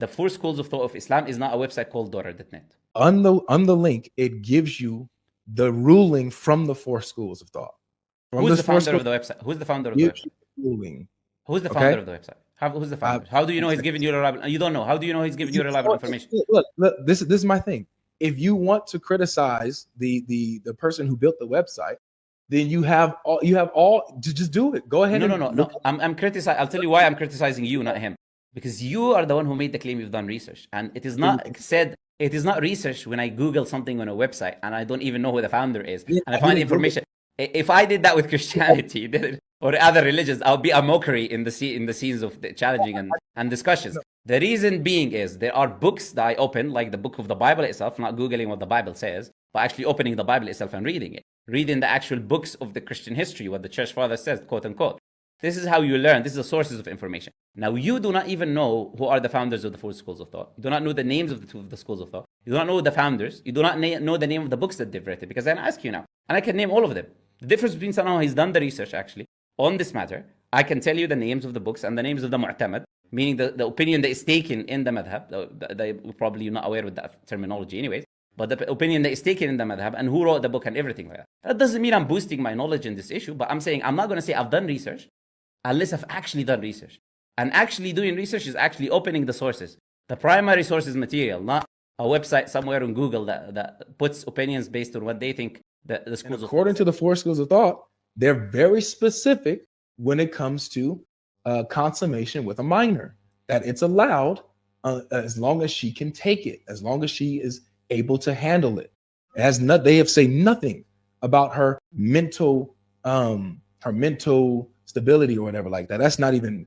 The four schools of thought of Islam is not a website called Dawah.net. On the link, it gives you the ruling from the four schools of thought. Who's the founder of the website? Who's the founder of the website? Ruling. Who's the founder of the website? Who's the founder? How do you know he's giving you reliable? You don't know. How do you know he's giving you reliable information? Look, this is my thing. If you want to criticize the person who built the website, then you have all to just do it. Go ahead. No. I'm criticizing. I'll tell you why I'm criticizing you, not him. Because you are the one who made the claim you've done research, and it is not said. It is not research when I Google something on a website and I don't even know who the founder is, and I find information. If I did that with Christianity or other religions, I'll be a mockery in the scenes of the challenging and discussions. The reason being is there are books that I open, like the book of the Bible itself, not Googling what the Bible says, but actually opening the Bible itself and reading it. Reading the actual books of the Christian history, what the church father says, quote unquote. This is how you learn. This is the sources of information. Now, you do not even know who are the founders of the four schools of thought. You do not know the names of the schools of thought. You do not know the founders. You do not know the name of the books that they've written, because I can ask you now, and I can name all of them. The difference between someone who's done the research actually on this matter, I can tell you the names of the books and the names of the mu'tamad, meaning the opinion that is taken in the madhab. They probably you're not aware with that terminology anyways, but the opinion that is taken in the madhab and who wrote the book and everything like that. That doesn't mean I'm boosting my knowledge in this issue, but I'm saying I'm not going to say I've done research unless I've actually done research. And actually doing research is actually opening the sources. The primary source is material, not a website somewhere on Google that puts opinions based on what they think the schools. According to the four schools of thought, they're very specific when it comes to consummation with a minor, that it's allowed as long as she can take it, as long as she is able to handle it. They have said nothing about her mental stability or whatever like that. That's not even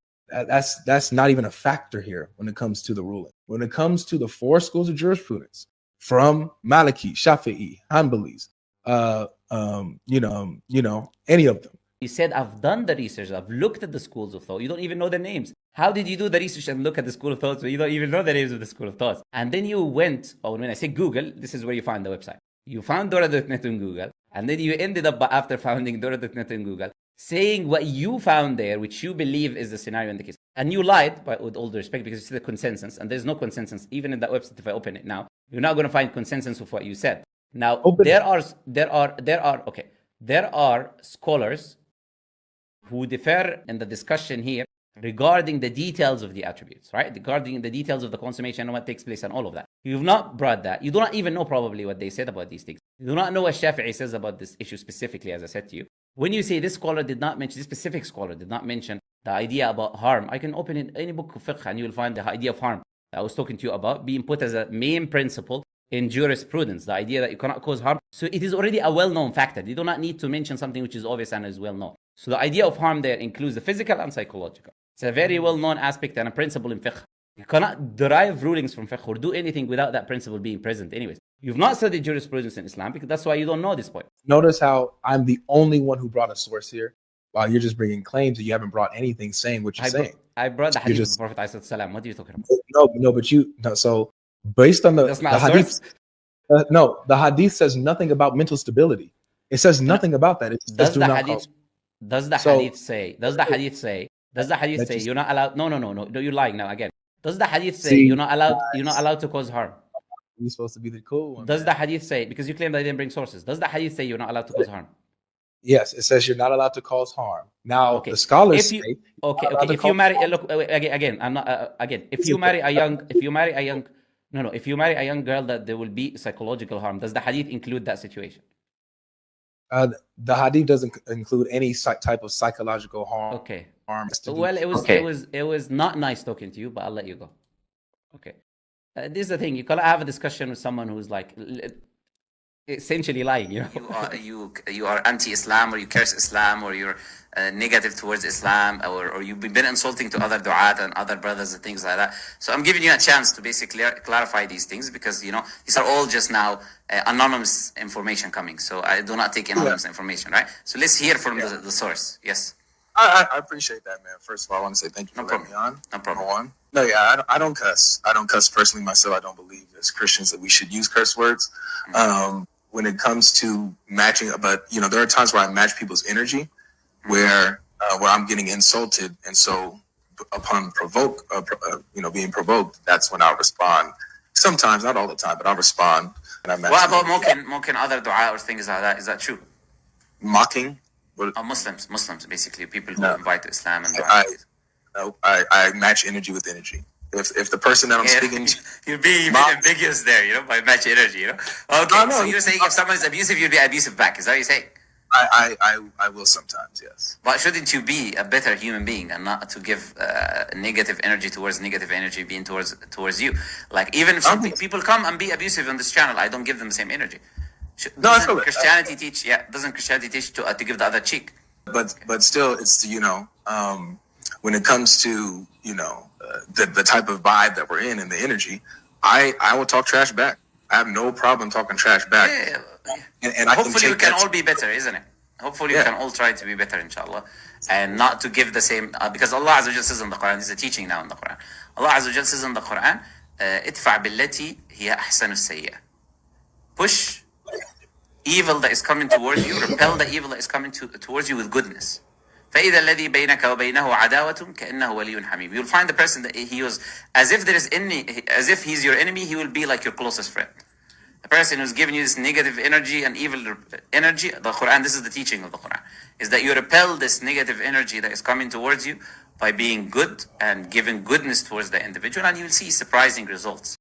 a factor here when it comes to the ruling. When it comes to the four schools of jurisprudence, from Maliki, Shafi'i, Hanbalis, any of them. You said, I've done the research. I've looked at the schools of thought. You don't even know the names. How did you do the research and look at the school of thought so you don't even know the names of the school of thoughts? And then you went, when I say Google, this is where you find the website. You found Dawah.net on Google, and then you ended up, after finding Dawah.net on Google, saying what you found there, which you believe is the scenario in the case. And you lied, with all due respect, because it's the consensus, and there's no consensus. Even in that website, if I open it now, you're not going to find consensus of what you said. Now, there are scholars who differ in the discussion here regarding the details of the attributes, right? Regarding the details of the consummation and what takes place and all of that. You've not brought that. You do not even know probably what they said about these things. You do not know what Shafi'i says about this issue specifically, as I said to you. When you say this specific scholar did not mention the idea about harm, I can open in any book of fiqh and you will find the idea of harm that I was talking to you about being put as a main principle in jurisprudence, the idea that you cannot cause harm. So it is already a well-known factor. You do not need to mention something which is obvious and is well-known. So the idea of harm there includes the physical and psychological. It's a very well-known aspect and a principle in fiqh. You cannot derive rulings from fiqh or do anything without that principle being present anyways. You've not studied jurisprudence in Islam, because that's why you don't know this point. Notice how I'm the only one who brought a source here, while you're just bringing claims and you haven't brought anything saying what you're saying. I brought the hadith of the Prophet ﷺ. What are you talking about? So based on the hadith, the hadith says nothing about mental stability. It says nothing about that. It says does the hadith say you're not allowed? No, you're lying now again. Does the hadith say you're not allowed to cause harm? You're supposed to be the cool one. Does the hadith say, because you claim that I didn't bring sources, does the hadith say you're not allowed to cause harm? Yes, it says you're not allowed to cause harm. Now, the scholars say, if you marry, look again, I'm not again. If you marry a young girl, that there will be psychological harm. Does the hadith include that situation? The hadith doesn't include any type of psychological harm. Okay. Harm. Well, it was not nice talking to you, but I'll let you go. Okay. This is the thing. You cannot have a discussion with someone who's like essentially lying. You are anti-Islam, or you curse Islam, or you're negative towards Islam, or you've been insulting to other du'at and other brothers and things like that. So I'm giving you a chance to basically clarify these things, because these are all just now anonymous information coming. So I do not take anonymous information, right? So let's hear from the source. Yes. I appreciate that, man. First of all, I want to say thank you for letting me on. No problem. Number one. No, yeah, I don't cuss. I don't cuss personally myself. I don't believe as Christians that we should use curse words. When it comes to matching, but there are times where I match people's energy, where I'm getting insulted, and so upon being provoked, that's when I'll respond. Sometimes, not all the time, but I'll respond. And I What about mocking other dua or things like that? Is that true? Mocking? Muslims, basically, people who invite to Islam and dua. I match energy with energy. If the person that I'm speaking to, you're being ambiguous there, by match energy, Okay, so you're saying if someone is abusive, you'll be abusive back. Is that what you're saying? I will sometimes, yes. But shouldn't you be a better human being and not to give negative energy towards negative energy being towards you? Like even if some people come and be abusive on this channel, I don't give them the same energy. Doesn't Christianity teach? Yeah, doesn't Christianity teach to give the other cheek? But still, it's when it comes to the type of vibe that we're in and the energy, I will talk trash back. I have no problem talking trash back. Yeah. And I hopefully we can all be better, isn't it? Hopefully we can all try to be better, inshallah, and not to give the same, because Allah Azza wa Jal says in the Quran, this is a teaching now in the Quran. Allah Azza wa Jal says in the Quran, ادفع بالتي هي أحسن السيئة. Push evil that is coming towards you, repel the evil that is coming towards you with goodness. فإذا الذي بينك وبينه عداوة كأنه ولي حميم. You'll find the person that he was, as if he's your enemy, he will be like your closest friend. The person who's giving you this negative energy and evil energy, the Quran, this is the teaching of the Quran, is that you repel this negative energy that is coming towards you by being good and giving goodness towards the individual, and you will see surprising results.